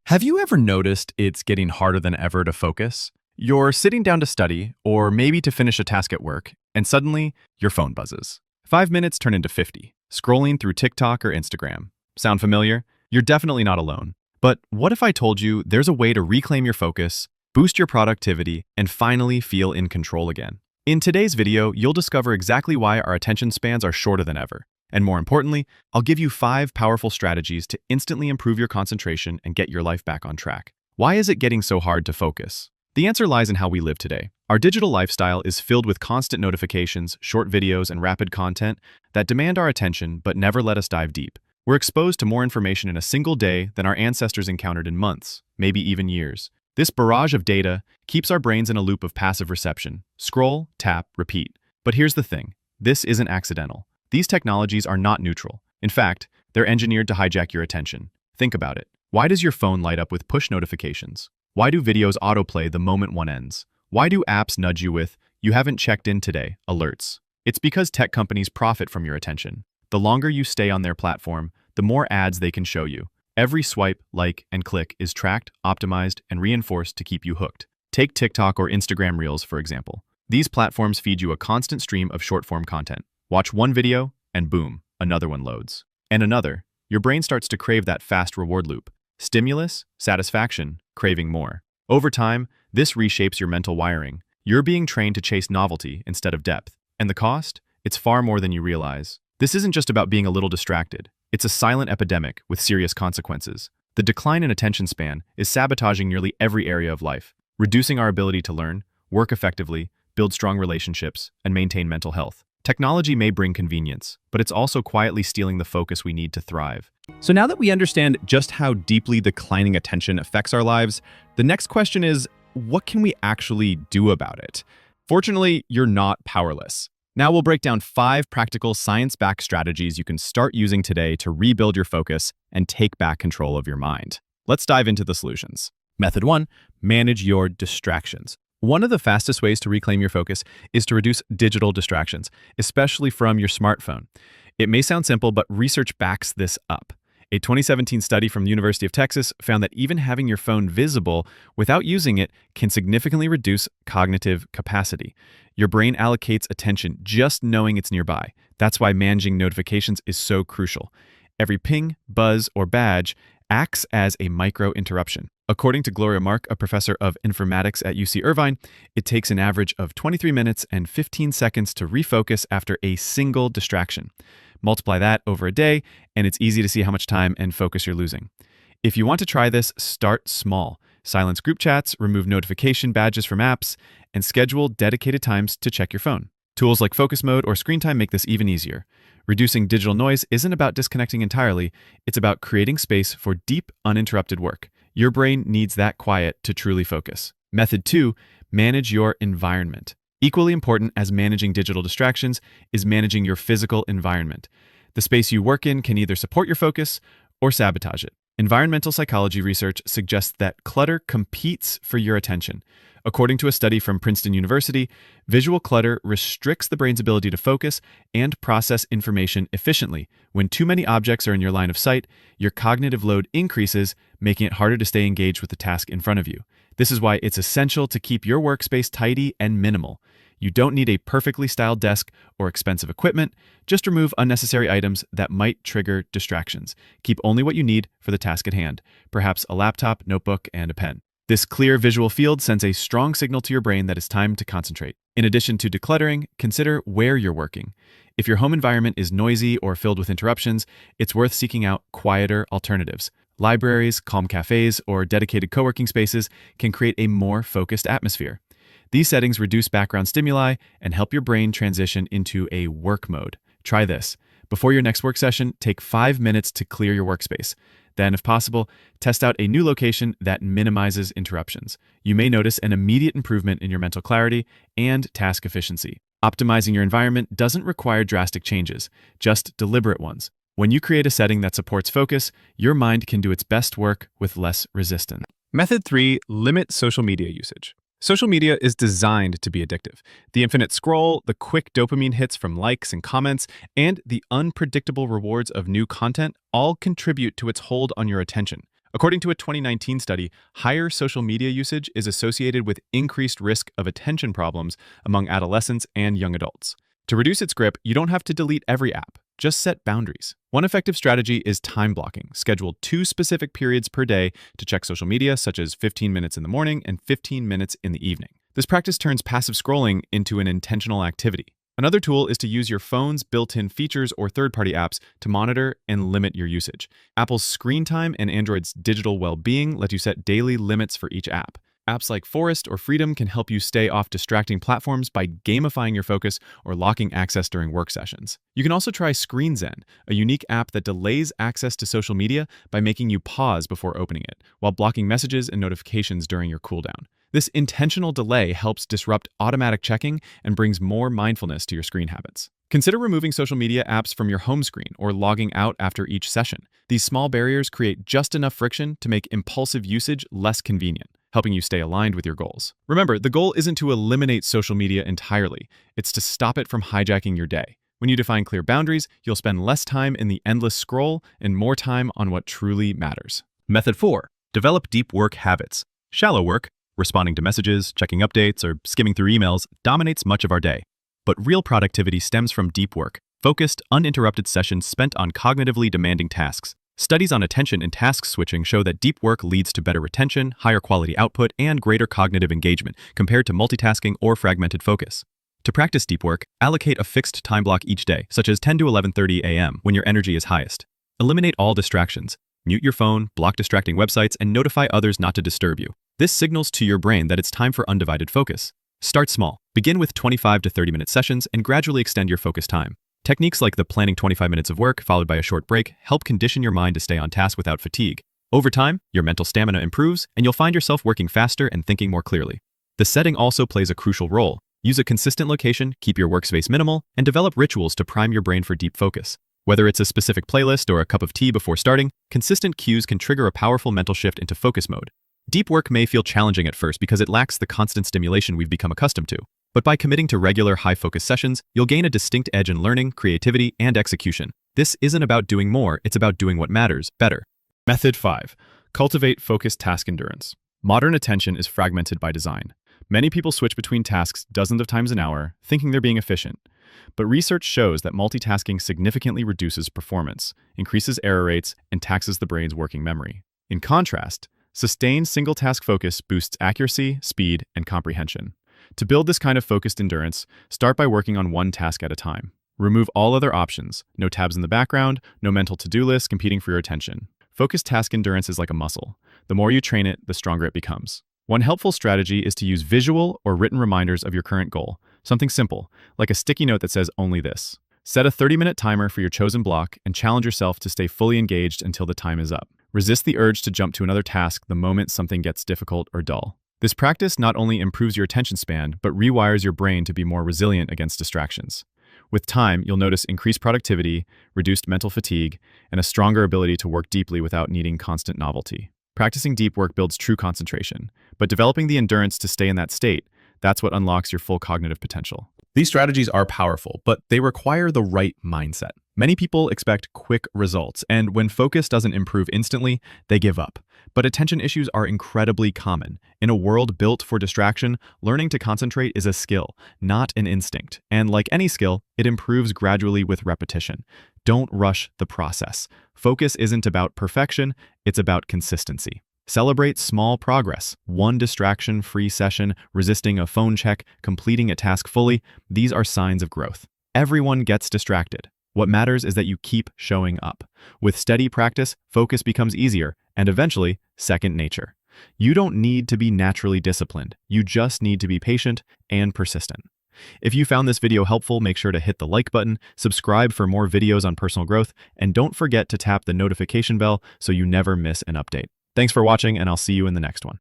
Have you ever noticed it's getting harder than ever to focus? You're sitting down to study, or maybe to finish a task at work, and suddenly your phone buzzes. 5 minutes turn into 50, scrolling through TikTok or Instagram. Sound familiar? You're definitely not alone. But what if I told you there's a way to reclaim your focus, boost your productivity, and finally feel in control again? In today's video, you'll discover exactly why our attention spans are shorter than ever. And more importantly, I'll give you 5 powerful strategies to instantly improve your concentration and get your life back on track. Why is it getting so hard to focus? The answer lies in how we live today. Our digital lifestyle is filled with constant notifications, short videos, and rapid content that demand our attention but never let us dive deep. We're exposed to more information in a single day than our ancestors encountered in months, maybe even years. This barrage of data keeps our brains in a loop of passive reception. Scroll, tap, repeat. But here's the thing. This isn't accidental. These technologies are not neutral. In fact, they're engineered to hijack your attention. Think about it. Why does your phone light up with push notifications? Why do videos autoplay the moment one ends? Why do apps nudge you with, "You haven't checked in today," alerts? It's because tech companies profit from your attention. The longer you stay on their platform, the more ads they can show you. Every swipe, like, and click is tracked, optimized, and reinforced to keep you hooked. Take TikTok or Instagram Reels, for example. These platforms feed you a constant stream of short-form content. Watch one video, and boom, another one loads. And another. Your brain starts to crave that fast reward loop. Stimulus, satisfaction, craving more. Over time, this reshapes your mental wiring. You're being trained to chase novelty instead of depth. And the cost? It's far more than you realize. This isn't just about being a little distracted. It's a silent epidemic with serious consequences. The decline in attention span is sabotaging nearly every area of life, reducing our ability to learn, work effectively, build strong relationships, and maintain mental health. Technology may bring convenience, but it's also quietly stealing the focus we need to thrive. So now that we understand just how deeply declining attention affects our lives, the next question is, what can we actually do about it? Fortunately, you're not powerless. Now we'll break down 5 practical science-backed strategies you can start using today to rebuild your focus and take back control of your mind. Let's dive into the solutions. Method 1, manage your distractions. One of the fastest ways to reclaim your focus is to reduce digital distractions, especially from your smartphone. It may sound simple, but research backs this up. A 2017 study from the University of Texas found that even having your phone visible without using it can significantly reduce cognitive capacity. Your brain allocates attention just knowing it's nearby. That's why managing notifications is so crucial. Every ping, buzz, or badge acts as a micro-interruption. According to Gloria Mark, a professor of informatics at UC Irvine, it takes an average of 23 minutes and 15 seconds to refocus after a single distraction. Multiply that over a day, and it's easy to see how much time and focus you're losing. If you want to try this, start small. Silence group chats, remove notification badges from apps, and schedule dedicated times to check your phone. Tools like focus mode or screen time make this even easier. Reducing digital noise isn't about disconnecting entirely, it's about creating space for deep, uninterrupted work. Your brain needs that quiet to truly focus. Method 2, manage your environment. Equally important as managing digital distractions is managing your physical environment. The space you work in can either support your focus or sabotage it. Environmental psychology research suggests that clutter competes for your attention. According to a study from Princeton University, visual clutter restricts the brain's ability to focus and process information efficiently. When too many objects are in your line of sight, your cognitive load increases, making it harder to stay engaged with the task in front of you. This is why it's essential to keep your workspace tidy and minimal. You don't need a perfectly styled desk or expensive equipment. Just remove unnecessary items that might trigger distractions. Keep only what you need for the task at hand, perhaps a laptop, notebook, and a pen. This clear visual field sends a strong signal to your brain that it's time to concentrate. In addition to decluttering, consider where you're working. If your home environment is noisy or filled with interruptions, it's worth seeking out quieter alternatives. Libraries, calm cafes, or dedicated co-working spaces can create a more focused atmosphere. These settings reduce background stimuli and help your brain transition into a work mode. Try this. Before your next work session, take 5 minutes to clear your workspace. Then, if possible, test out a new location that minimizes interruptions. You may notice an immediate improvement in your mental clarity and task efficiency. Optimizing your environment doesn't require drastic changes, just deliberate ones. When you create a setting that supports focus, your mind can do its best work with less resistance. Method 3, limit social media usage. Social media is designed to be addictive. The infinite scroll, the quick dopamine hits from likes and comments, and the unpredictable rewards of new content all contribute to its hold on your attention. According to a 2019 study, higher social media usage is associated with increased risk of attention problems among adolescents and young adults. To reduce its grip, you don't have to delete every app. Just set boundaries. One effective strategy is time blocking. Schedule 2 specific periods per day to check social media, such as 15 minutes in the morning and 15 minutes in the evening. This practice turns passive scrolling into an intentional activity. Another tool is to use your phone's built-in features or third-party apps to monitor and limit your usage. Apple's Screen Time and Android's Digital Well-being let you set daily limits for each app. Apps like Forest or Freedom can help you stay off distracting platforms by gamifying your focus or locking access during work sessions. You can also try Screen Zen, a unique app that delays access to social media by making you pause before opening it, while blocking messages and notifications during your cooldown. This intentional delay helps disrupt automatic checking and brings more mindfulness to your screen habits. Consider removing social media apps from your home screen or logging out after each session. These small barriers create just enough friction to make impulsive usage less convenient, helping you stay aligned with your goals. Remember, the goal isn't to eliminate social media entirely. It's to stop it from hijacking your day. When you define clear boundaries, you'll spend less time in the endless scroll and more time on what truly matters. Method 4. Develop deep work habits. Shallow work, responding to messages, checking updates, or skimming through emails, dominates much of our day. But real productivity stems from deep work, focused, uninterrupted sessions spent on cognitively demanding tasks. Studies on attention and task switching show that deep work leads to better retention, higher quality output, and greater cognitive engagement compared to multitasking or fragmented focus. To practice deep work, allocate a fixed time block each day, such as 10 to 11:30 a.m. when your energy is highest. Eliminate all distractions. Mute your phone, block distracting websites, and notify others not to disturb you. This signals to your brain that it's time for undivided focus. Start small. Begin with 25 to 30-minute sessions and gradually extend your focus time. Techniques like the planning 25 minutes of work followed by a short break help condition your mind to stay on task without fatigue. Over time, your mental stamina improves and you'll find yourself working faster and thinking more clearly. The setting also plays a crucial role. Use a consistent location, keep your workspace minimal, and develop rituals to prime your brain for deep focus. Whether it's a specific playlist or a cup of tea before starting, consistent cues can trigger a powerful mental shift into focus mode. Deep work may feel challenging at first because it lacks the constant stimulation we've become accustomed to. But by committing to regular high-focus sessions, you'll gain a distinct edge in learning, creativity, and execution. This isn't about doing more, it's about doing what matters better. Method 5. Cultivate focused task endurance. Modern attention is fragmented by design. Many people switch between tasks dozens of times an hour, thinking they're being efficient. But research shows that multitasking significantly reduces performance, increases error rates, and taxes the brain's working memory. In contrast, sustained single-task focus boosts accuracy, speed, and comprehension. To build this kind of focused endurance, start by working on one task at a time. Remove all other options. No tabs in the background, no mental to-do lists competing for your attention. Focused task endurance is like a muscle. The more you train it, the stronger it becomes. One helpful strategy is to use visual or written reminders of your current goal. Something simple, like a sticky note that says only this. Set a 30-minute timer for your chosen block and challenge yourself to stay fully engaged until the time is up. Resist the urge to jump to another task the moment something gets difficult or dull. This practice not only improves your attention span, but rewires your brain to be more resilient against distractions. With time, you'll notice increased productivity, reduced mental fatigue, and a stronger ability to work deeply without needing constant novelty. Practicing deep work builds true concentration, but developing the endurance to stay in that state, that's what unlocks your full cognitive potential. These strategies are powerful, but they require the right mindset. Many people expect quick results, and when focus doesn't improve instantly, they give up. But attention issues are incredibly common. In a world built for distraction, learning to concentrate is a skill, not an instinct. And like any skill, it improves gradually with repetition. Don't rush the process. Focus isn't about perfection, it's about consistency. Celebrate small progress. One distraction-free session, resisting a phone check, completing a task fully. These are signs of growth. Everyone gets distracted. What matters is that you keep showing up. With steady practice, focus becomes easier and eventually second nature. You don't need to be naturally disciplined. You just need to be patient and persistent. If you found this video helpful, make sure to hit the like button, subscribe for more videos on personal growth, and don't forget to tap the notification bell so you never miss an update. Thanks for watching, and I'll see you in the next one.